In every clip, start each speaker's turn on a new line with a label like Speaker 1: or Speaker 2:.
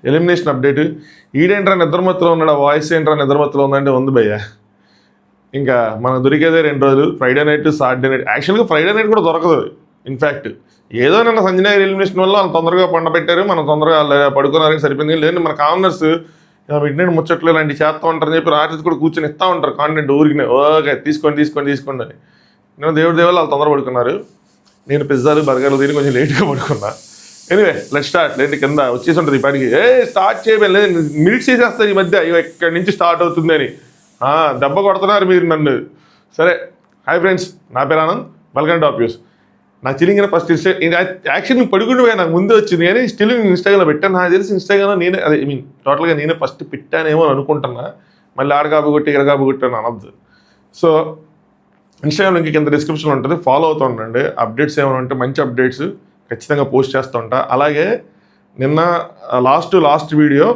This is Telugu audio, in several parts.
Speaker 1: Elimination update. ఈడేంట్రా నిద్రమత్తులో ఉన్నాడు, ఆ వాయిస్ ఏంట్రా నిద్రమత్తులో ఉందంటే ఉంది భయ్య. ఇంకా మనం దొరికేదే 2 రోజులు, ఫ్రైడే నైట్ సాటర్డే నైట్. యాక్చువల్గా ఫ్రైడే నైట్ కూడా దొరకదు. ఇన్ఫ్యాక్ట్ ఏదో నిన్న సంజయ్ ఎలిమినేషన్ వల్ల వాళ్ళు తొందరగా పండబెట్టారు, మనం తొందరగా పడుకున్నారని సరిపోయింది. లేదంటే మన కామనర్స్ మిడ్ నైట్ ముచ్చట్లు ఇలాంటి చేస్తూ ఉంటారని చెప్పి రాత్రి కూడా కూర్చొని ఇస్తూ ఉంటారు కాంటెంట్ ఊరికి. ఓకే తీసుకోండి అని. నేను దేవుడి దేవాళ్ళు వాళ్ళు తొందర పడుకున్నారు. నేను పిజ్జాలు బర్గర్లు తిని కొంచెం లేట్గా పడుకున్నా. Anyway let start. లేదంటే కింద వచ్చేసి ఉంటుంది ఈ పాటికి. స్టార్ట్ చేయలేదు, లేదు మినిట్స్ చేసేస్తారు ఈ మధ్య, ఇక్కడి నుంచి స్టార్ట్ అవుతుంది అని దెబ్బ కొడుతున్నారు మీరు నన్ను. సరే హాయ్ ఫ్రెండ్స్, నా పేరు Anand, welcome to top news. నా చిలింగిన ఫస్ట్ యాక్చువల్ నేను పడుకుంటూ నాకు ముందే వచ్చింది కానీ స్టిల్ నేను ఇన్స్టాగ్రామ్లో పెట్టాను. నాకు తెలిసి ఇన్స్టాగ్రామ్లో నేనే టోటల్గా నేనే ఫస్ట్ పెట్టానేమో అని అనుకుంటున్నా. మళ్ళీ ఆడ కాబోగొట్టి ఇక్కడ కాబోగొట్టాను అనద్దు. సో ఇన్స్టాగ్రామ్ లింక్ కింద డిస్క్రిప్షన్లో ఉంటుంది, ఫాలో అవుతూ ఉండండి. అప్డేట్స్ ఏమైనా ఉంటే మంచి అప్డేట్స్ ఖచ్చితంగా పోస్ట్ చేస్తూ ఉంటా. అలాగే నిన్న లాస్ట్ వీడియో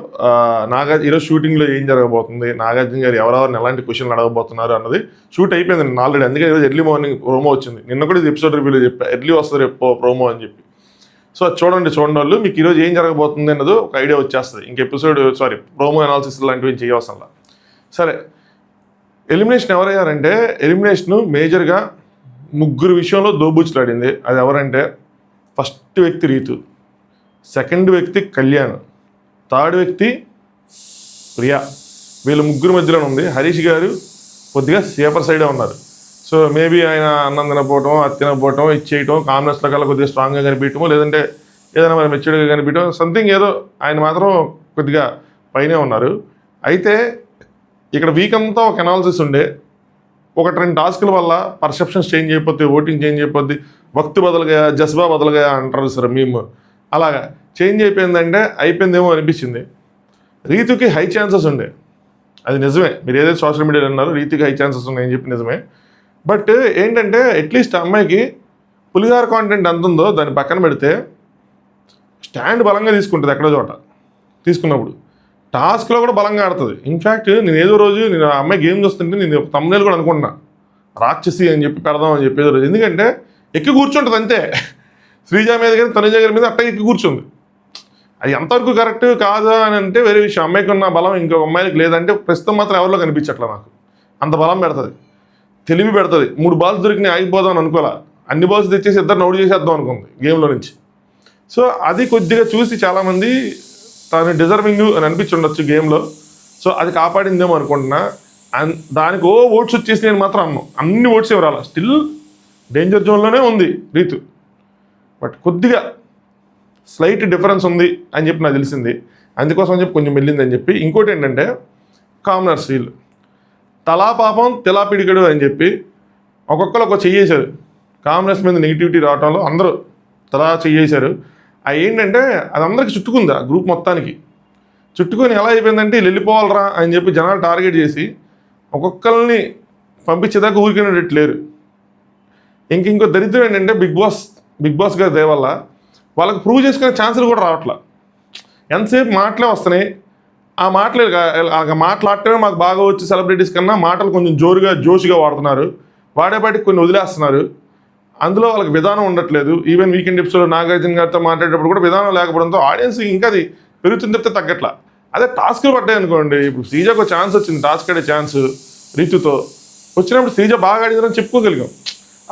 Speaker 1: ఈరోజు షూటింగ్లో ఏం జరగబోతుంది, నాగార్జున గారు ఎవరెవరిని ఎలాంటి క్వశ్చన్లు అడగబోతున్నారు అన్నది షూట్ అయిపోయింది నిన్న ఆల్రెడీ. అందుకే ఈరోజు ఎర్లీ మార్నింగ్ ప్రోమో వచ్చింది. నిన్న కూడా ఇది ఎపిసోడ్ రివ్యూలో చెప్పా, ఎర్లీ వస్తుంది రేపు ప్రోమో అని చెప్పి. సో చూడండి వాళ్ళు, మీకు ఈరోజు ఏం జరగబోతుంది అన్నది ఒక ఐడియా వచ్చేస్తుంది. ఇంక ప్రోమో అనాలిసిస్ లాంటివి ఏం చేయవసరంలా. సరే ఎలిమినేషన్ ఎవరయ్యారంటే, ఎలిమినేషన్ మేజర్గా 3 విషయంలో దోబూచులాడింది. అది ఎవరంటే, ఫస్ట్ వ్యక్తి రీతు, సెకండ్ వ్యక్తి కళ్యాణ్, థర్డ్ వ్యక్తి ప్రియా. వీళ్ళ 3 మధ్యలో ఉంది. హరీష్ గారు కొద్దిగా సేఫర్ సైడే ఉన్నారు. సో మేబీ ఆయన అన్నం తినపోవటం, అది తినకపోవటం, ఇచ్చేయటం, కామ్నెస్లో కల్లా కొద్దిగా స్ట్రాంగ్గా కనిపించటం, లేదంటే ఏదైనా మరి మెచ్యూర్డ్గా కనిపించడం, సంథింగ్ ఏదో ఆయన మాత్రం కొద్దిగా పైనే ఉన్నారు. అయితే ఇక్కడ వీక్ అంతా ఒక అనాలిసిస్ ఉండే, 1-2 టాస్కుల వల్ల పర్సెప్షన్స్ చేంజ్ అయిపోద్ది, ఓటింగ్ చేంజ్ అయిపోద్ది, వక్తు బదులుగా జస్బా బదులుగా అంటారు సార్ మేము. అలాగా చేంజ్ అయిపోయిందంటే అయిపోయిందేమో అనిపించింది. రీతుకి హై ఛాన్సెస్ ఉండే, అది నిజమే. మీరు ఏదైతే సోషల్ మీడియాలో అన్నారు రీతుకి హై ఛాన్సెస్ ఉన్నాయని చెప్పి నిజమే. బట్ ఏంటంటే అట్లీస్ట్ అమ్మాయికి పులిహార కాంటెంట్ ఎంత ఉందో దాన్ని పక్కన పెడితే స్టాండ్ బలంగా తీసుకుంటుంది. ఎక్కడో చోట తీసుకున్నప్పుడు టాస్క్లో కూడా బలంగా ఆడుతుంది. ఇన్ఫ్యాక్ట్ నేను ఏదో రోజు అమ్మాయి గేమ్ చూస్తుంటే నేను తమ్ముళ్ళు కూడా అనుకుంటున్నా రాక్షసి అని చెప్పి పెడదామని చెప్పి ఏదో రోజు. ఎందుకంటే ఎక్కి కూర్చుంటుంది అంతే. శ్రీజ మీద కానీ తనుజ గారి మీద అట్ట ఎక్కి కూర్చుంది. అది ఎంతవరకు కరెక్ట్ కాదా అని అంటే వేరే విషయం. అమ్మాయికి ఉన్న బలం ఇంకో అమ్మాయికి లేదంటే ప్రస్తుతం మాత్రం ఎవరిలో కనిపించట్లా నాకు. అంత బలం పెడుతుంది, తెలివి పెడుతుంది. 3 బాల్స్ దొరికినాయి ఆగిపోదాం అని అనుకోలే, అన్ని బాల్స్ తెచ్చేసి ఇద్దరు అవుట్ చేసేద్దాం అనుకుంది గేమ్లో నుంచి. సో అది కొద్దిగా చూసి చాలామంది తను డిజర్వింగ్ అని అనిపించుండొచ్చు గేమ్లో. సో అది కాపాడిందేమో అనుకుంటున్నా. అండ్ దానికి ఓట్స్ వచ్చేసి నేను మాత్రం అన్ని ఓట్స్ ఏమి రాలా, స్టిల్ డేంజర్ జోన్లోనే ఉంది రీతు. బట్ కొద్దిగా స్లైట్ డిఫరెన్స్ ఉంది అని చెప్పి నాకు తెలిసింది. అందుకోసం అని చెప్పి కొంచెం వెళ్ళింది అని చెప్పి. ఇంకోటి ఏంటంటే కామనర్స్ వీళ్ళు తలా పాపం తెలా పిడికడు అని చెప్పి ఒక్కొక్కరు ఒక చెయ్యేశారు. కామనర్స్ మీద నెగిటివిటీ రావడంలో అందరూ తలా చెయ్యేశారు. అది ఏంటంటే అది అందరికి చుట్టుకుంది, ఆ గ్రూప్ మొత్తానికి చుట్టుకొని ఎలా అయిపోయిందంటే వీళ్ళు వెళ్ళిపోవాలరా అని చెప్పి జనాలు టార్గెట్ చేసి ఒక్కొక్కరిని పంపించేదాకా ఊరికినట్టు లేరు. ఇంకో దరిద్రం ఏంటంటే బిగ్ బాస్ గారి దయ వల్ల వాళ్ళకి ప్రూవ్ చేసుకునే ఛాన్సులు కూడా రావట్లా. ఎంతసేపు మాటలే వస్తున్నాయి. ఆ మాట్లాడటమే మాకు బాగా వచ్చి సెలబ్రిటీస్ కన్నా మాటలు కొంచెం జోష్గా వాడుతున్నారు. వాడేపాటికి కొన్ని వదిలేస్తున్నారు. అందులో వాళ్ళకి విధానం ఉండట్లేదు. ఈవెన్ వీకెండ్ ఎపిసోడ్ నాగార్జున గారితో మాట్లాడేటప్పుడు కూడా విధానం లేకపోవడంతో ఆడియన్స్ ఇంకా అది పెరుగుతుంది తప్పితే తగ్గట్లా. అదే టాస్క్లు పడ్డాయి అనుకోండి, ఇప్పుడు శ్రీజకు ఛాన్స్ వచ్చింది, టాస్క్ ఆడే ఛాన్స్ రీతుతో వచ్చినప్పుడు శ్రీజ బాగా ఆడిందని చెప్పుకోగలిగాం.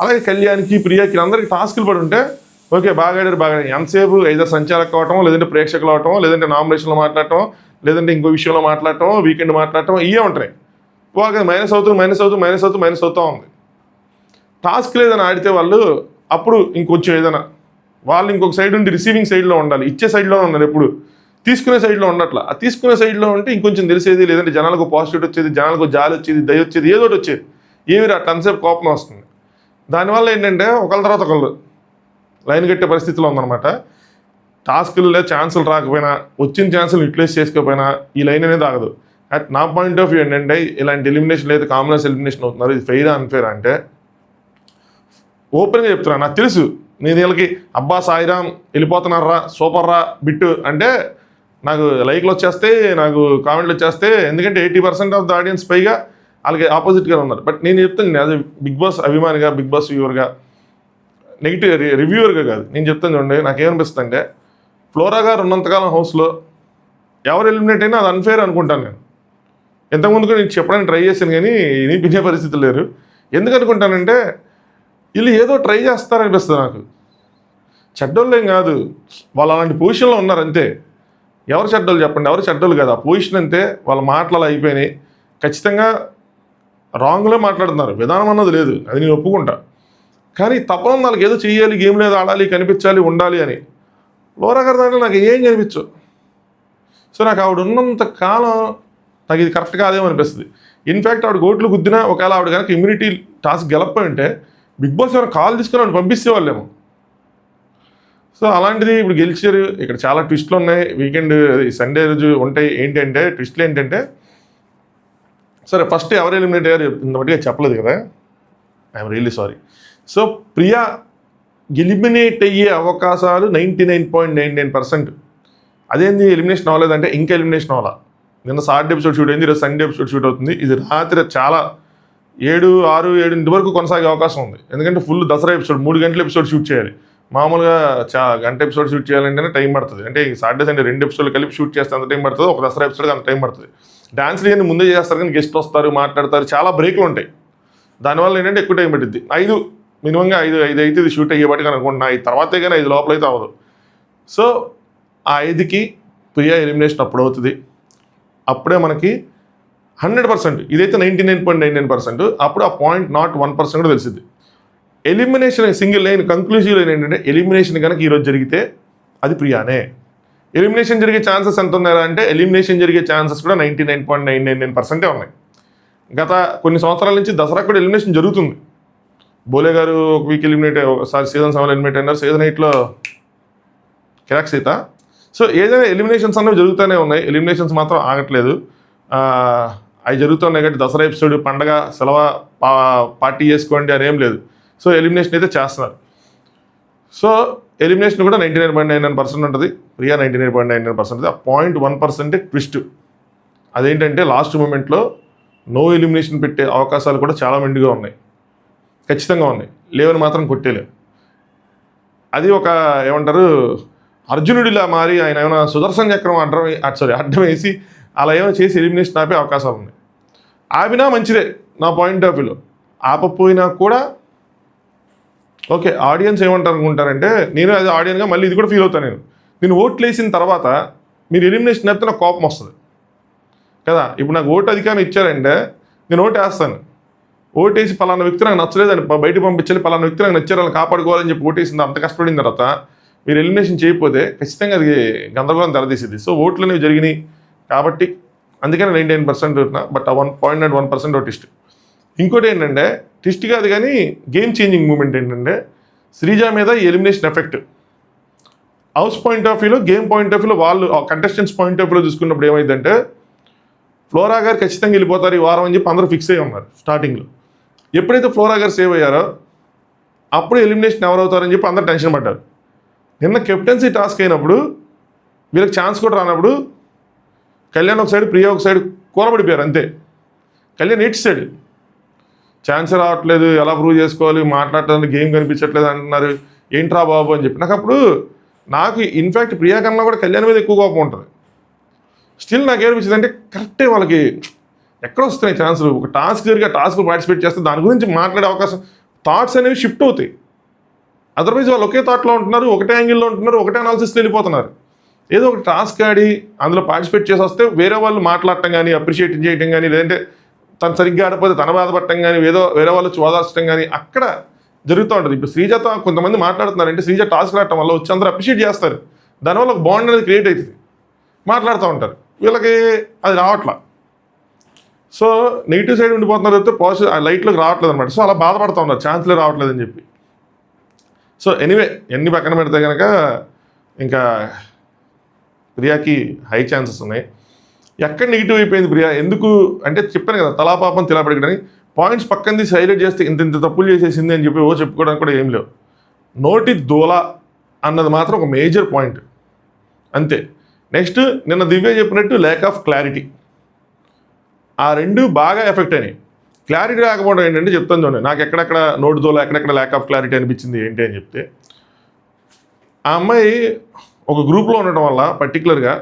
Speaker 1: అలాగే కళ్యాణ్కి, ప్రియాకి అందరికీ టాస్కులు పడి ఉంటే ఓకే బాగా ఆడారు. ఎంతసేపు ఐదర్ సంచాలక అవటం, లేదంటే ప్రేక్షకులు అవటం, లేదంటే నామినేషన్లో మాట్లాడటం, లేదంటే ఇంకో విషయంలో మాట్లాడటం, వీకెండ్ మాట్లాడటం, ఇవే ఉంటాయి. వాళ్ళకి మైనస్ అవుతూ ఉంది. టాస్క్ లేదని ఆడితే వాళ్ళు అప్పుడు ఇంకొంచెం ఏదైనా వాళ్ళు ఇంకొక సైడ్ ఉండి రిసీవింగ్ సైడ్లో ఉండాలి, ఇచ్చే సైడ్లో ఉన్నారు, ఎప్పుడు తీసుకునే సైడ్లో ఉండట్లా. ఆ తీసుకునే సైడ్లో ఉంటే ఇంకొంచెం తెలిసేది, లేదంటే జనాలకు పాజిటివ్ వచ్చేది, జనాలకు జాలి వచ్చేది, దయ వచ్చేది, ఏదోటి వచ్చేది. ఏమి రా టన్సేపు కోపం వస్తుంది. దానివల్ల ఏంటంటే ఒకళ్ళ తర్వాత ఒకళ్ళు లైన్ కట్టే పరిస్థితిలో ఉందన్నమాట. టాస్కుల్లో ఛాన్సులు రాకపోయినా, వచ్చిన ఛాన్సులు యూటిలైజ్ చేసుకోకపోయినా ఈ లైన్ అనేది ఆగదు. అట్ నా పాయింట్ ఆఫ్ వ్యూ ఏంటంటే ఇలాంటి ఎలిమినేషన్ లేదు, కామనర్స్ ఎలిమినేషన్ అవుతున్నారు. ఇది ఫెయిర్ అన్ఫెయిర్ అంటే ఓపెన్గా చెప్తున్నా. నాకు తెలుసు నేను వీళ్ళకి అబ్బా సాయిరామ్ వెళ్ళిపోతున్నారా సూపర్ రా బిట్టు అంటే నాకు లైక్లు వచ్చేస్తే, నాకు కామెంట్లు వచ్చేస్తే, ఎందుకంటే 80% ఆఫ్ ద ఆడియన్స్ పైగా వాళ్ళకి ఆపోజిట్గా ఉన్నారు. బట్ నేను చెప్తాను, యాజ్ బిగ్ బాస్ అభిమానిగా, బిగ్ బాస్ వ్యూవర్గా, నెగిటివ్ రివ్యూవర్గా కాదు, నేను చెప్తాను చూడండి. నాకేమనిపిస్తుంది అంటే ఫ్లోరా గారు ఉన్నంతకాలం హౌస్లో ఎవరు ఎలిమినేట్ అయినా అది అన్ఫేర్ అనుకుంటాను నేను. ఇంతకుముందుకు నేను చెప్పడానికి ట్రై చేశాను కానీ వినిపించే పరిస్థితి లేరు. ఎందుకు అనుకుంటానంటే వీళ్ళు ఏదో ట్రై చేస్తారనిపిస్తుంది నాకు. చెడ్డోళ్ళు ఏం కాదు, వాళ్ళు అలాంటి పొజిషన్లో ఉన్నారు అంతే. ఎవరు చెడ్డోళ్ళు చెప్పండి? ఎవరు చెడ్డోళ్ళు కాదు. ఆ పొజిషన్ అంతే, వాళ్ళ మాటలు అలా అయిపోయినాయి. ఖచ్చితంగా రాంగ్లో మాట్లాడుతున్నారు, విధానం అన్నది లేదు, అది నేను ఒప్పుకుంటా. కానీ తప్పన వాళ్ళకి ఏదో చెయ్యాలి, గేమ్ లేదు ఆడాలి, కనిపించాలి, ఉండాలి అని. ఫ్లోరా గారి దాంట్లో నాకు ఏం కనిపించు. సో నాకు ఆవిడ ఉన్నంత కాలం నాకు ఇది కరెక్ట్ కాదేమో అనిపిస్తుంది. ఇన్ఫ్యాక్ట్ ఆవిడ ఓట్లు గుద్దినా ఒకవేళ ఆవిడ కనుక ఇమ్యూనిటీ టాస్క్ గెలకపోయి ఉంటే బిగ్ బాస్ ఏమైనా కాల్ తీసుకుని ఆవిడ పంపిస్తేవాళ్ళేమో. సో అలాంటిది ఇప్పుడు గెలిచారు. ఇక్కడ చాలా ట్విస్ట్లు ఉన్నాయి. వీకెండ్ సండే రోజు ఉంటాయి. ఏంటంటే ట్విస్ట్లు ఏంటంటే, సరే ఫస్ట్ ఎవరు ఎలిమినేట్ అయ్యారు ఇంతమట్టుగా చెప్పలేదు కదా, I'm really sorry. So Priya eliminate అయ్యే అవకాశాలు 99.99%. అదేంది ఎలిమినేషన్ అవ్వలేదంటే ఇంకా ఎలిమినేషన్ అవ్వాలా. నిన్న సాటర్డే ఎపిసోడ్ షూట్ అయింది, ఈరోజు సండే ఎపిసోడ్ షూట్ అవుతుంది. ఇది రాత్రి చాలా 7, 6, 7 వరకు కొనసాగే అవకాశం ఉంది. ఎందుకంటే ఫుల్ దసరా ఎపిసోడ్ 3 గంటల ఎపిసోడ్ షూట్ చేయాలి. మామూలుగా గంట ఎపిసోడ్ షూట్ చేయాలంటేనే టైం పడుతుంది. అంటే సాటర్డే సండే 2 ఎపిసోడ్లు కలిపి షూట్ చేస్తే అంత టైం పడుతుంది, ఒక దసరా ఎపిసోడ్కి అంత టైం పడుతుంది. డాన్స్లు ఇవన్నీ ముందే చేస్తారు కానీ గెస్ట్లు వస్తారు, మాట్లాడతారు, చాలా బ్రేక్లు ఉంటాయి. దానివల్ల ఏంటంటే ఎక్కువ టైం పడుద్ది. 5 మినిమంగా 5 అయితే ఇది షూట్ అయ్యేపాటికి అనుకుంటున్నా. 5 తర్వాతే కానీ 5 లోపల అయితే అవ్వదు. సో ఆ 5కి ప్రియా ఎలిమినేషన్ అప్పుడు అవుతుంది. అప్పుడే మనకి 100%, ఇదైతే 99.99%, అప్పుడు ఆ 0.01% కూడా తెలిసింది. Elimination single line conclusive line ఏంటంటే, ఎలిమినేషన్ కనుక ఈరోజు జరిగితే అది ప్రియానే. ఎలిమినేషన్ జరిగే ఛాన్సెస్ ఎంత ఉన్నాయా అంటే, ఎలిమినేషన్ జరిగే ఛాన్సెస్ కూడా 99.999% ఉన్నాయి. గత కొన్ని సంవత్సరాల నుంచి దసరా కూడా ఎలిమినేషన్ జరుగుతుంది. బోలే గారు ఒక వీక్ ఎలిమినేట్, ఒకసారి సీజన్ 7 ఎలిమినేట్ అయినారు, సీజన్ 8లో కిరాక్ సీత. సో ఏదైనా ఎలిమినేషన్స్ అనేవి జరుగుతూనే ఉన్నాయి, ఎలిమినేషన్స్ మాత్రం ఆగట్లేదు. అవి జరుగుతున్నాయి కాబట్టి దసరా ఎపిసోడ్ పండగ సెలవు పార్టీ చేసుకోండి అని ఏం లేదు. సో ఎలిమినేషన్ అయితే చేస్తున్నారు. సో ఎలిమినేషన్ కూడా 99.99% ఉంటుంది. ప్రియా 99.99%. ఆ 0.1% ట్విస్ట్. అదేంటంటే లాస్ట్ మూమెంట్లో నో ఎలిమినేషన్ పెట్టే అవకాశాలు కూడా చాలా మెండుగా ఉన్నాయి, ఖచ్చితంగా ఉన్నాయి. లేవని మాత్రం కొట్టేలేవు. అది ఒక ఏమంటారు అర్జునుడిలా మారి ఆయన ఏమైనా సుదర్శన్ చక్రం అడ్డం వేసి అలా ఏమైనా చేసి ఎలిమినేషన్ ఆపే అవకాశాలు ఉన్నాయి. ఆపినా మంచిదే నా పాయింట్ ఆఫ్ వ్యూలో. ఆపపోయినా కూడా ఓకే. ఆడియన్స్ ఏమంటారు అనుకుంటారంటే, నేను అది ఆడియన్గా మళ్ళీ ఇది కూడా ఫీల్ అవుతాను. నేను ఓట్లు వేసిన తర్వాత మీరు ఎలిమినేషన్ అయితే నాకు కోపం వస్తుంది కదా. ఇప్పుడు నాకు ఓటు అధికారం ఇచ్చారంటే నేను ఓటు వేస్తాను. ఓటేసి పలానా వ్యక్తి నాకు నచ్చలేదని బయట పంపించాలి, పలానా వ్యక్తి నాకు నచ్చారని కాపాడుకోవాలని చెప్పి ఓటేసింది. అంత కష్టపడిన తర్వాత మీరు ఎలిమినేషన్ చేయకపోతే ఖచ్చితంగా అది గందరగోళం తెరదీసేది. సో ఓట్లు అనేవి జరిగినాయి కాబట్టి అందుకని 99% బట్ ఆ 1.1% ట్విస్ట్. ఇంకోటి ఏంటంటే ట్విస్ట్ కాదు కానీ గేమ్ చేంజింగ్ మూమెంట్ ఏంటంటే, శ్రీజ మీద ఈ elimination effect house point of వ్యూలో, గేమ్ పాయింట్ ఆఫ్ వ్యూలో, వాళ్ళు కంటెస్టెంట్స్ పాయింట్ ఆఫ్ వ్యూలో చూసుకున్నప్పుడు ఏమైందంటే, ఫ్లోరా గారు ఖచ్చితంగా వెళ్ళిపోతారు ఈ వారం అని చెప్పి అందరూ ఫిక్స్ అయ్యి ఉన్నారు స్టార్టింగ్లో. ఎప్పుడైతే ఫ్లోరా గారు సేవ్ అయ్యారో అప్పుడు ఎలిమినేషన్ ఎవరవుతారని చెప్పి అందరూ టెన్షన్ పడ్డారు. నిన్న కెప్టెన్సీ టాస్క్ అయినప్పుడు వీళ్ళకి ఛాన్స్ కూడా రానప్పుడు కళ్యాణ్ ఒక సైడ్, ప్రియా ఒక సైడ్ కూరబడిపోయారు అంతే. కళ్యాణ్ ఎయిట్ సైడ్ ఛాన్స్ రావట్లేదు, ఎలా ప్రూవ్ చేసుకోవాలి, మాట్లాడటానికి గేమ్ కనిపించట్లేదు అంటున్నారు, ఏంట్రా బాబు అని చెప్పి. నాకు ఇన్ఫ్యాక్ట్ ప్రియా కన్నా కూడా కళ్యాణ్ మీద ఎక్కువ కోపం ఉంటుంది. స్టిల్ నాకేమనిపించింది అంటే, కరెక్టే వాళ్ళకి ఎక్కడ వస్తున్నాయి ఛాన్సులు. ఒక టాస్క్ జరిగి ఆ టాస్క్ పార్టిసిపేట్ చేస్తే దాని గురించి మాట్లాడే అవకాశం, థాట్స్ అనేవి షిఫ్ట్ అవుతాయి. అదర్వైజ్ వాళ్ళు ఒకే థాట్లో ఉంటున్నారు, ఒకటే యాంగిల్లో ఉంటున్నారు, ఒకటే అనాలిసిస్లో వెళ్ళిపోతున్నారు. ఏదో ఒక టాస్క్ ఆడి అందులో పార్టిసిపేట్ చేసి వస్తే వేరే వాళ్ళు మాట్లాడటం కానీ, అప్రిషియేట్ చేయటం కానీ, లేదంటే తను సరిగ్గా ఆడకపోతే తన బాధపడటం కానీ, ఏదో వేరే వాళ్ళు ఓదార్చడం కానీ అక్కడ జరుగుతూ ఉంటుంది. ఇప్పుడు శ్రీజతో కొంతమంది మాట్లాడుతున్నారంటే, శ్రీజ టాస్క్ ఆడటం వల్ల వచ్చి అందరూ అప్రిషియేట్ చేస్తారు, దానివల్ల ఒక బాండ్ అనేది క్రియేట్ అవుతుంది, మాట్లాడుతూ ఉంటారు. వీళ్ళకి అది రావట్లా. సో నెగిటివ్ సైడ్ ఉండిపోతున్నారు అయితే పాజిటివ్ లైట్లోకి రావట్లేదు అనమాట. సో అలా బాధపడుతూ ఉన్నారు, ఛాన్స్లే రావట్లేదు అని చెప్పి. సో ఎనీవే ఎన్ని పక్కన పెడితే కనుక ఇంకా ప్రియాకి హై ఛాన్సెస్ ఉన్నాయి. ఎక్కడ నెగిటివ్ అయిపోయింది ప్రియా ఎందుకు అంటే, చెప్పాను కదా తలాపాపం తిలాపడికని పాయింట్స్ పక్కన తీసి హైలైట్ చేస్తే ఇంత తప్పులు చేసేసింది అని చెప్పి చెప్పుకోవడానికి కూడా ఏం లేవు. నోటి దూల అన్నది మాత్రం ఒక మేజర్ పాయింట్ అంతే. నెక్స్ట్ నిన్న దివ్య చెప్పినట్టు ల్యాక్ ఆఫ్ క్లారిటీ, ఆ రెండు బాగా ఎఫెక్ట్ అయినాయి. క్లారిటీ రాకపోవడం ఏంటంటే చెప్తాను చూడండి, నాకు ఎక్కడెక్కడ నోటి దూల, ఎక్కడెక్కడ ల్యాక్ ఆఫ్ క్లారిటీ అనిపించింది ఏంటి అని చెప్తే, ఆ అమ్మాయి ఒక గ్రూప్లో ఉండటం వల్ల పర్టికులర్గా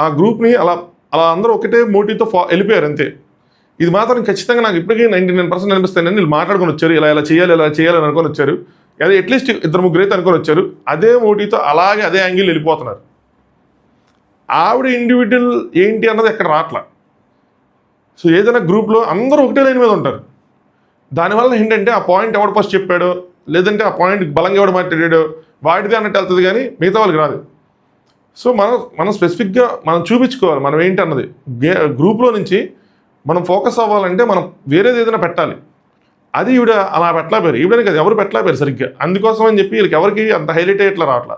Speaker 1: ఆ గ్రూప్ని అలా అలా అందరూ ఒకటే మోటివ్తో వెళ్ళిపోయారు అంతే. ఇది మాత్రం ఖచ్చితంగా నాకు ఇప్పటికీ 99% అనిపిస్తాయి. వీళ్ళు మాట్లాడుకొని వచ్చారు, ఇలా చేయాలని అనుకొని వచ్చారు, అదే అట్లీస్ట్ 2-3 అయితే అనుకొని వచ్చారు, అదే మోటివ్తో అలాగే అదే యాంగిల్ వెళ్ళిపోతున్నారు. ఆవిడ ఇండివిజువల్ ఏంటి అన్నది ఎక్కడ రాట్లా. సో ఏదైనా గ్రూప్లో అందరూ ఒకటే లైన్ మీద ఉంటారు. దానివల్ల ఏంటంటే ఆ పాయింట్ ఎవడు ఫస్ట్ చెప్పాడో, లేదంటే ఆ పాయింట్ బలంగా ఎవడు మాట్లాడాడో వాటిదే అన్నట్టు వెళ్తుంది, కానీ మిగతా వాళ్ళకి రాదు. సో మనం స్పెసిఫిక్గా మనం చూపించుకోవాలి మనం ఏంటి అన్నది. గ్రూప్లో నుంచి మనం ఫోకస్ అవ్వాలంటే మనం వేరేది ఏదైనా పెట్టాలి. అది ఈవిడ అలా పెట్టలేపారు. ఈవిడని కదా ఎవరు పెట్టలేపారు సరిగ్గా. అందుకోసం అని చెప్పి వీళ్ళకి ఎవరికి అంత హైలైట్ అయ్యేట్లా రావట్లా.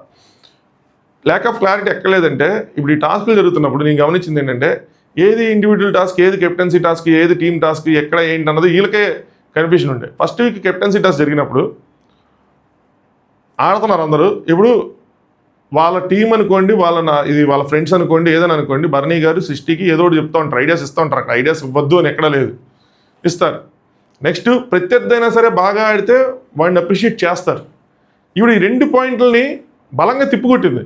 Speaker 1: ల్యాక్ ఆఫ్ క్లారిటీ ఎక్కలేదంటే ఇప్పుడు ఈ టాస్క్లు జరుగుతున్నప్పుడు నేను గమనించింది ఏంటంటే ఏది ఇండివిజువల్ టాస్క్, ఏది కెప్టెన్సీ టాస్క్, ఏది టీమ్ టాస్క్, ఎక్కడ ఏంటి అన్నది వీళ్ళకే కన్ఫ్యూజన్ ఉండే. ఫస్ట్ వీక్ కెప్టెన్సీ టాస్క్ జరిగినప్పుడు ఆడుతున్నారు అందరూ. ఇప్పుడు వాళ్ళ టీం అనుకోండి, వాళ్ళ ఫ్రెండ్స్ అనుకోండి, ఏదైనా అనుకోండి, బర్నీ గారు సృష్టికి ఏదో ఒకటి చెప్తూ ఉంటారు, ఐడియాస్ ఇస్తూ ఉంటారు. అక్కడ ఐడియాస్ ఇవ్వద్దు అని ఎక్కడా లేదు, ఇస్తారు. నెక్స్ట్ ప్రత్యర్థి అయినా సరే బాగా ఆడితే వాడిని అప్రిషియేట్ చేస్తారు. ఇప్పుడు ఈ 2 పాయింట్లని బలంగా తిప్పుకొట్టింది.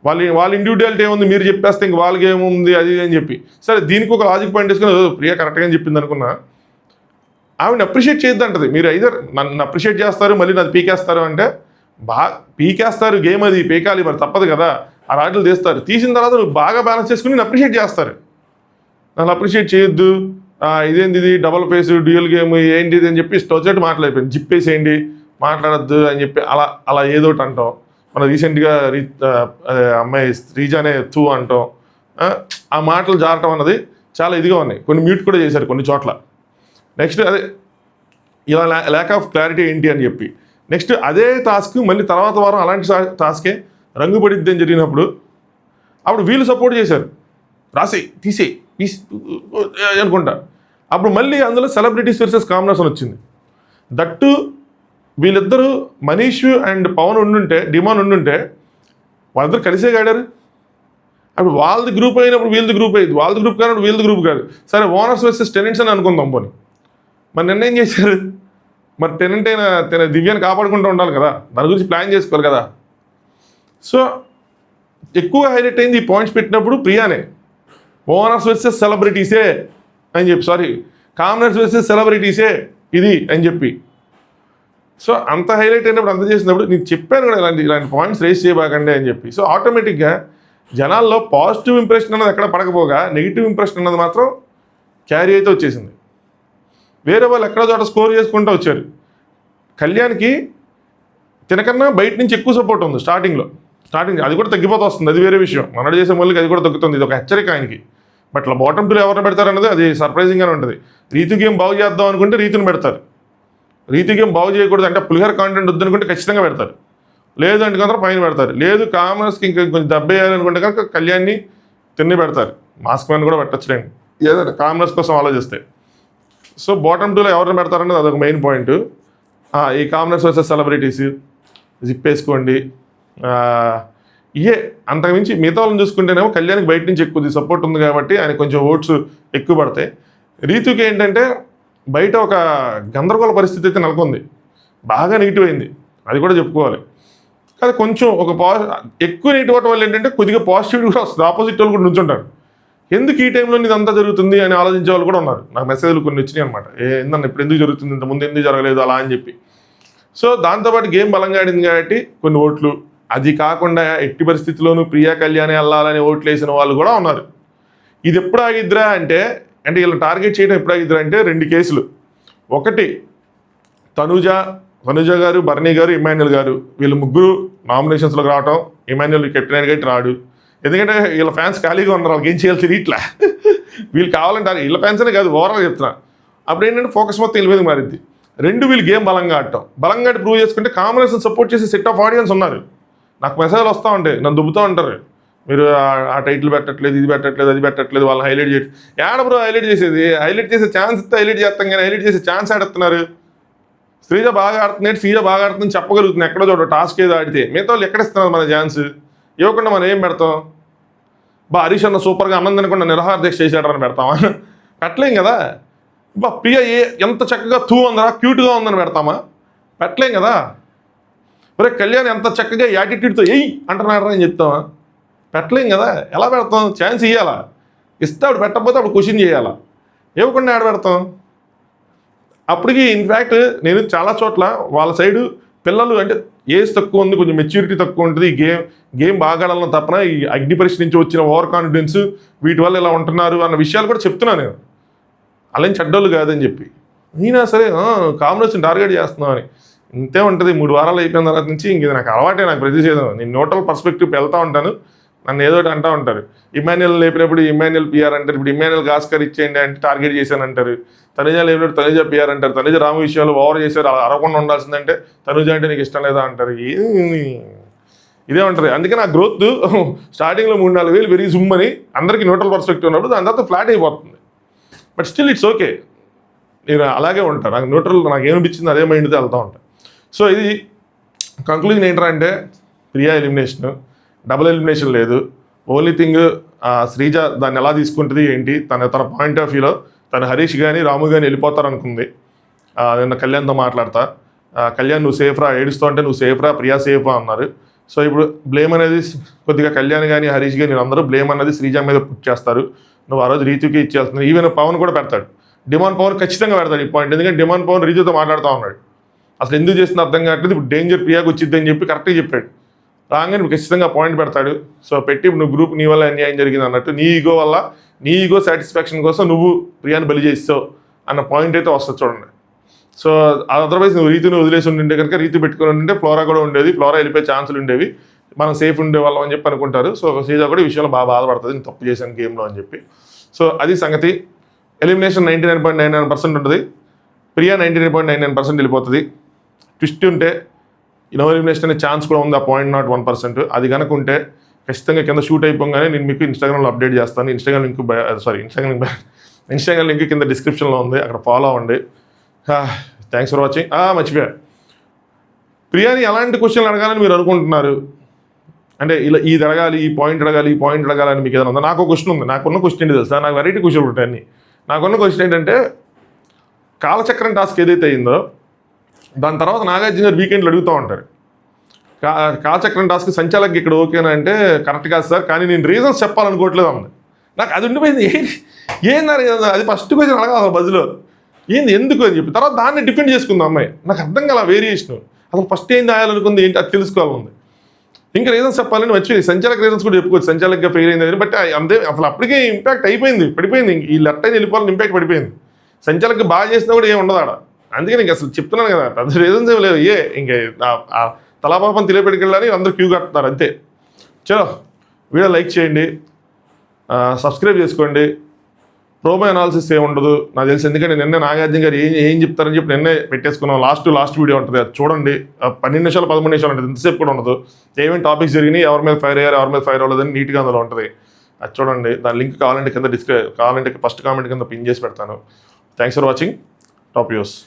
Speaker 1: వాళ్ళ ఇండివిజువాలిటీ ఏముంది, మీరు చెప్పేస్తే ఇంక వాళ్ళకి ఏముంది అది అని చెప్పి. సరే దీనికి ఒక లాజిక్ పాయింట్ వేసుకుని ప్రియా కరెక్ట్గా చెప్పింది అనుకున్నా. ఆవిడని అప్రిషియేట్ చేయొద్దంటది. మీరు ఐదర్ నన్ను అప్రిషియేట్ చేస్తారు, మళ్ళీ నన్ను పీకేస్తారు అంటే పీకేస్తారు, గేమ్ అది పీకాలి, మరి తప్పదు కదా. ఆ రాట్లు తీస్తారు, తీసిన తర్వాత నువ్వు బాగా బ్యాలెన్స్ చేసుకుని నేను అప్రిషియేట్ చేస్తారు. నన్ను అప్రిషియేట్ చేయొద్దు, ఇదేంటి ఇది డబల్ ఫేస్ డ్యూయల్ గేమ్ ఏంటి ఇది అని చెప్పి వచ్చేట్టు మాట్లాడిపోయింది. జిప్పేసేయండి, మాట్లాడద్దు అని చెప్పి అలా ఏదోటి అంటాం. మన రీసెంట్గా అమ్మాయి శ్రీజానే తూ అంటాం. ఆ మాటలు జారటం అన్నది చాలా ఇదిగా ఉన్నాయి. కొన్ని మ్యూట్ కూడా చేశారు కొన్ని చోట్ల. నెక్స్ట్ అదే ఇలా ల్యాక్ ఆఫ్ క్లారిటీ ఏంటి అని చెప్పి. నెక్స్ట్ అదే టాస్క్ మళ్ళీ తర్వాత వారం అలాంటి టాస్కే రంగుపడిద్ది అని జరిగినప్పుడు అప్పుడు వీళ్ళు సపోర్ట్ చేశారు, తీసేయి అనుకుంటా. అప్పుడు మళ్ళీ అందులో సెలబ్రిటీస్ వర్సెస్ కాంబినేషన్ వచ్చింది. దట్టు వీళ్ళిద్దరూ మనీష్ అండ్ పవన్ డిమాన్ ఉండుంటే వాళ్ళిద్దరు కలిసే ఆడారు. అప్పుడు వాళ్ళది గ్రూప్ అయినప్పుడు వీళ్ళది గ్రూప్ అయ్యింది, వాళ్ళది గ్రూప్ కానప్పుడు వీళ్ళది గ్రూప్ కాదు. సరే ఓనర్స్ వర్సెస్ టెనెంట్స్ అని అనుకుందాం పోనీ. మరి నిన్న ఏం చేశారు, మరి టెనెంట్ అయిన దివ్యాన్ని కాపాడుకుంటూ ఉండాలి కదా, దాని గురించి ప్లాన్ చేసుకోవాలి కదా. సో ఎక్కువ హైలైట్ అయింది ఈ పాయింట్స్ పెట్టినప్పుడు ప్రియానే. ఓనర్స్ వర్సెస్ సెలబ్రిటీసే అని చెప్పి, కామనర్స్ వర్సెస్ సెలబ్రిటీసే ఇది అని చెప్పి. సో అంత హైలైట్ అయినప్పుడు అంత చేసినప్పుడు నేను చెప్పాను కూడా ఇలాంటి పాయింట్స్ రేస్ చేయబాకండి అని చెప్పి. సో ఆటోమేటిక్గా జనాల్లో పాజిటివ్ ఇంప్రెషన్ అన్నది ఎక్కడ పడకపోగా నెగిటివ్ ఇంప్రెషన్ అన్నది మాత్రం క్యారీ అయితే వచ్చేసింది. వేరే వాళ్ళు ఎక్కడో చోట స్కోర్ చేసుకుంటూ వచ్చారు. కళ్యాణ్కి తినకన్నా బయట నుంచి ఎక్కువ సపోర్ట్ ఉంది స్టార్టింగ్ అది కూడా తగ్గిపోతూ వస్తుంది, అది వేరే విషయం. మనడు చేసే వాళ్ళకి అది కూడా తగ్గుతుంది, ఇది ఒక హెచ్చరిక ఆయనకి. బట్ బాటమ్ 2 ఎవరిని పెడతారన్నది అది సర్ప్రైజింగ్గానే ఉంటుంది. రీతు గేమ్ బాగు చేద్దాం అనుకుంటే రీతుని పెడతారు, రీతు గేమ్ బాగు చేయకూడదు అంటే పులిహోర కాంటెంట్ వద్దనుకుంటే ఖచ్చితంగా పెడతారు, లేదు అంటే కనుక పైన పెడతారు, లేదు కామర్స్కి ఇంకా కొంచెం దెబ్బేయాలనుకుంటే కనుక కళ్యాణ్ని తిన్ని పెడతారు. మాస్క్ మ్యాన్ కూడా పెట్టచ్చులేండి ఏదైనా కామర్స్ కోసం ఆలోచిస్తే. సో బాటమ్ 2లో ఎవరిని పెడతారన్నది అదొక మెయిన్ పాయింట్. ఈ కామనర్స్ వర్సెస్ సెలబ్రిటీస్ జిప్ వేసుకోండి, అంతకుమించి మిగతా వాళ్ళని చూసుకుంటేనేమో కళ్యాణ్కి బయట నుంచి ఎక్కువ సపోర్ట్ ఉంది కాబట్టి ఆయన కొంచెం ఓట్స్ ఎక్కువ పడతాయి. రీతుకి ఏంటంటే బయట ఒక గందరగోళ పరిస్థితి అయితే నెలకొంది, బాగా నెగిటివ్ అయింది, అది కూడా చెప్పుకోవాలి. కానీ కొంచెం ఎక్కువ నెగిటివ్ అవటం వల్ల ఏంటంటే కొద్దిగా పాజిటివిటీ కూడా వస్తుంది, ఆపోజిట్ వాళ్ళు కూడా నుంచుంటారు. ఎందుకు ఈ టైంలో ఇదంతా జరుగుతుంది అని ఆలోచించే వాళ్ళు కూడా ఉన్నారు. నాకు మెసేజ్లు కొన్ని వచ్చినాయి అనమాట, ఏందన్న ఇప్పుడు ఎందుకు జరుగుతుంది, ఇంతకుముందు ఎందుకు జరగలేదు అలా అని చెప్పి. సో దాంతోపాటు గేమ్ బలంగా ఆడింది కాబట్టి కొన్ని ఓట్లు, అది కాకుండా ఎట్టి పరిస్థితుల్లోనూ ప్రియా కళ్యాణి వెళ్ళాలని ఓట్లు వేసిన వాళ్ళు కూడా ఉన్నారు. ఇది ఎప్పుడు ఆగిద్దిరా అంటే వీళ్ళని టార్గెట్ చేయడం ఎప్పుడు ఆగిద్దిరా అంటే 2 కేసులు. ఒకటి తనుజ గారు, బర్నీ గారు, ఇమాన్యుల్ గారు, వీళ్ళు ముగ్గురు నామినేషన్స్లోకి రావటం. ఇమాన్యుల్ కెప్టెన్ గట్టి రాడు, ఎందుకంటే వీళ్ళ ఫ్యాన్స్ ఖాళీగా ఉన్నారు, వాళ్ళకి ఏం చేయాలి తెలియట్లా. వీళ్ళు కావాలంటారు, వీళ్ళ ఫ్యాన్స్ అనే కాదు ఓవరాల్గా చెప్తున్నా. అప్పుడు ఏంటంటే ఫోకస్ మొత్తం వీళ్ళ మీద మారింది. 2 వీళ్ళు గేమ్ బలంగా ఆడటం, బలంగా ప్రూవ్ చేసుకుంటే కాంబినేషన్ సపోర్ట్ చేసే సెట్ ఆఫ్ ఆడియన్స్ ఉన్నారు. నాకు మెసేజ్లు వస్తూ ఉంటాయి, నన్ను దుబ్బుతూ ఉంటారు, మీరు ఆ టైటిల్ పెట్టట్లేదు, ఇది పెట్టట్లేదు, అది పెట్టట్లేదు, వాళ్ళని హైలైట్ చేయడం. ఏడ బ్రో హైలైట్ చేసేది, హైలైట్ చేసే ఛాన్స్ ఇస్తే హైలైట్ చేస్తాం కానీ హైలైట్ చేసే ఛాన్స్ ఆడుతున్నారు. శ్రీజ బాగా ఆడుతుంది, శ్రీజ బాగా ఆడుతుందని చెప్పగలుగుతుంది ఎక్కడో చోట టాస్క్ ఏదో ఆడితే. మిగతా వాళ్ళు ఎక్కడ ఇస్తున్నారు మన ఛాన్స్, ఇవ్వకుండా మనం ఏం పెడతాం. హరీష్ అన్న సూపర్గా అన్నం తినకుండా నిరాహార దీక్ష చేసాడని పెడతామా, పెట్టలేం కదా. ప్రియ ఎంత చక్కగా ఉందరా, క్యూట్గా ఉందని పెడతామా, పెట్టలేం కదా. ఒరే కళ్యాణ్ ఎంత చక్కగా యాటిట్యూడ్తో అంటున్నారా అని చెప్తామా? పెట్టలేం కదా. ఎలా పెడతాం? ఛాన్స్ ఇవ్వాలా. ఇస్తే ఆవిడ పెట్టకపోతే అప్పుడు క్వశ్చన్ చేయాలా. ఇవ్వకుండా ఆడ పెడతాం. అప్పటికి ఇన్ఫ్యాక్ట్ నేను చాలా చోట్ల వాళ్ళ సైడు పిల్లలు అంటే ఏజ్ తక్కువ ఉంది, కొంచెం మెచ్యూరిటీ తక్కువ ఉంటుంది, గేమ్ బాగా ఆడాలని తప్పన ఈ అగ్ని పరీక్ష నుంచి వచ్చిన ఓవర్ కాన్ఫిడెన్స్ వీటి వల్ల ఇలా ఉంటున్నారు అన్న విషయాలు కూడా చెప్తున్నాను నేను. అలాంటి చెడ్డోళ్ళు కాదని చెప్పి. అయినా సరే కాంబినేషన్ టార్గెట్ చేస్తున్నాం అని ఇంతే ఉంటుంది. 3 వారాలు అయిపోయిన తర్వాత నుంచి ఇంక నాకు అలవాటే. నాకు ప్రతి చేయడం నేను న్యూట్రల్ పర్స్పెక్టివ్ వెళ్తూ ఉంటాను. నన్ను ఏదో ఒకటి అంటూ ఉంటారు. ఇమాన్యుయల్ లేపినప్పుడు ఇమాన్యుయల్ పిఆర్ అంటారు. ఇప్పుడు ఇమాన్యుయల్ గాస్కర్ ఇచ్చేయండి అంటే టార్గెట్ చేశాను అంటారు. తనుజ లేపినప్పుడు తనుజ పిఆర్ అంటారు. తనుజ రాము విషయాలు ఓవర్ చేశారు, అరవకుండా ఉండాల్సిందంటే తనుజ అంటే నీకు ఇష్టం లేదా అంటారు. ఇదే ఉంటుంది. అందుకే నా గ్రోత్ స్టార్టింగ్లో 3-4 వేలు పెరిగి సుమ్మని అందరికీ న్యూట్రల్ పర్స్పెక్టివ్ ఉన్నప్పుడు దాని తర్వాత ఫ్లాట్ అయిపోతుంది. But still it's okay. నేను అలాగే ఉంటాను. నాకు న్యూట్రల్ నాకు ఏమనిపించింది అదే మైండ్తో వెళ్తూ ఉంటాను. సో ఇది కంక్లూజన్ ఏంటంటే ప్రియా ఎలిమినేషన్, డబుల్ ఎలిమినేషన్ లేదు. ఓన్లీ థింగ్ శ్రీజ దాన్ని ఎలా తీసుకుంటుంది ఏంటి, తన పాయింట్ ఆఫ్ వ్యూలో తను హరీష్ కానీ రాము కానీ వెళ్ళిపోతారనుకుంది. నిన్న కళ్యాణ్తో మాట్లాడతా, కళ్యాణ్ నువ్వు సేఫ్రా, ఏడుస్తూ అంటే నువ్వు సేఫ్రా, ప్రియా సేఫ్రా అన్నారు. సో ఇప్పుడు బ్లేమ్ అనేది కొద్దిగా కళ్యాణ్ కానీ హరీష్ కానీ అందరూ బ్లేమ్ అనేది శ్రీజ మీద పుట్ చేస్తారు. నువ్వు ఆ రోజు రీతుకి ఇచ్చేస్తున్నావు. ఈవెన్ పవన్ కూడా పెడతాడు, డిమాండ్ పవన్ ఖచ్చితంగా పెడతాడు ఈ పాయింట్. ఎందుకంటే డిమాండ్ పవన్ రీతుతో మాట్లాడుతూ ఉన్నాడు. అసలు ఎందుకు చేస్తున్నా అర్థం కావట్లేదు, ఇప్పుడు డేంజర్ ప్రియాకి వచ్చిద్ది అని చెప్పి కరెక్ట్గా చెప్పాడు. రాగానే నువ్వు ఖచ్చితంగా పాయింట్ పెడతాడు. సో పెట్టి నువ్వు గ్రూప్ నీ వల్ల అన్యాయం జరిగింది అన్నట్టు, నీ ఈగో వల్ల నీ ఈగో సాటిస్ఫాక్షన్ కోసం నువ్వు ప్రియాని బలి చేస్తావు అన్న పాయింట్ అయితే వస్తుంది చూడండి. సో అదర్వైజ్ నువ్వు రీతిని వదిలేసి ఉండింటే కనుక రీతి పెట్టుకుని ఉంటే ఫ్లోరా కూడా ఉండేది, ఫ్లోరా వెళ్ళిపోయే ఛాన్సులు ఉండేవి, మనం సేఫ్ ఉండేవాళ్ళం అని చెప్పి అనుకుంటారు. సో శ్రీజ కూడా ఈ విషయంలో బాగా బాధపడుతుంది, నేను తప్పు చేశాను గేమ్లో అని చెప్పి. సో అది సంగతి. ఎలిమినేషన్ 99.99% ఉంటుంది. ప్రియా 99.99% వెళ్ళిపోతుంది. ట్విస్ట్ ఉంటే నో ఎలిమినేషన్ అనే ఛాన్స్ కూడా ఉంది, ఆ 0.01%. అది కనుక ఉంటే ఖచ్చితంగా కింద షూట్ అయిపోగానే నేను మీకు ఇన్స్టాగ్రామ్లో అప్డేట్ చేస్తాను. ఇన్స్టాగ్రామ్ లింక్ కింద డిస్క్రిప్షన్లో ఉంది, అక్కడ ఫాలో అవ్వండి. Thanks for watching. మర్చిపోయా, ప్రియాని ఎలాంటి క్వశ్చన్లు అడగాలని మీరు అనుకుంటున్నారు? అంటే ఇలా ఇది అడగాలి, ఈ పాయింట్ అడగాలని మీకు ఏదైనా ఉందా? నాకు క్వశ్చన్ ఉంది. నాకున్న క్వశ్చన్ ఏంటి తెలుసా? నాకు వెరైటీ క్వశ్చన్ ఉంటాయి అన్ని. నాకున్న క్వశ్చన్ ఏంటంటే, కాలచక్రం టాస్క్ ఏదైతే అయిందో దాని తర్వాత నాగార్జున గారు వీకెండ్లు అడుగుతూ ఉంటారు, కాలచక్రం టాస్క్ సంచాలకి ఇక్కడ ఓకేనా అంటే కరెక్ట్ కాదు సార్, కానీ నేను రీజన్స్ చెప్పాలనుకోవట్లేదు అన్నది. నాకు అది ఉండిపోయింది. ఏందని అది ఫస్ట్ క్వశ్చన్ అడగాలి బజ్లో, ఏంది ఎందుకు అని చెప్పి. తర్వాత దాన్ని డిపెండ్ చేసుకుంది అమ్మాయి. నాకు అర్థం కాల వేరియేషన్. అసలు ఫస్ట్ ఏం రాయాలనుకుంది ఏంటి అది తెలుసుకోవాలంది. ఇంకా రీజన్స్ చెప్పాలని వచ్చి సంచాలక రీజన్స్ కూడా చెప్పుకోవచ్చు, సంచాలకగా ఫెయిల్ అయింది. బట్ అంతే, అసలు అప్పటికే ఇంపాక్ట్ అయిపోయింది, పడిపోయింది. ఈ లెఫ్ట్ అయిన వెళ్ళిపోవాలని ఇంపాక్ట్ పడిపోయింది. సంచాలక బాగా చేసినా కూడా ఏమి ఉండదు ఆడ. అందుకే నీకు అసలు చెప్తున్నాను కదా, పెద్ద రీజన్స్ ఏమి లేవు. ఇంకా తలాపాపం తెలియపెట్టుకెళ్ళని అందరూ క్యూ కట్టున్నారు అంతే. చలో వీడియో లైక్ చేయండి, సబ్స్క్రైబ్ చేసుకోండి. ప్రోమో అనాలిసిస్ ఏమి ఉండదు నాకు తెలిసి, ఎందుకంటే నిన్నే నాగార్జున గారు ఏం చెప్తారని చెప్పి నిన్నే పెట్టేసుకున్నాం. లాస్ట్ వీడియో ఉంటుంది, అది చూడండి. 12 నిమిషాలు 13 నిమిషాలు ఉంటుంది, ఎంతసేపు కూడా ఉండదు. ఏమేమి టాపిక్స్ జరిగినాయి, ఎవరి మీద ఫైర్ అయ్యారు, ఎవరి మీద ఫైర్ అవ్వలేదని నీట్గా అందులో ఉంటుంది, అది చూడండి. దాని లింక్ కావాలంటే కింద కావాలంటే ఫస్ట్ కామెంట్ కింద పిన్ చేసి పెడతాను. Thanks for watching. Top views.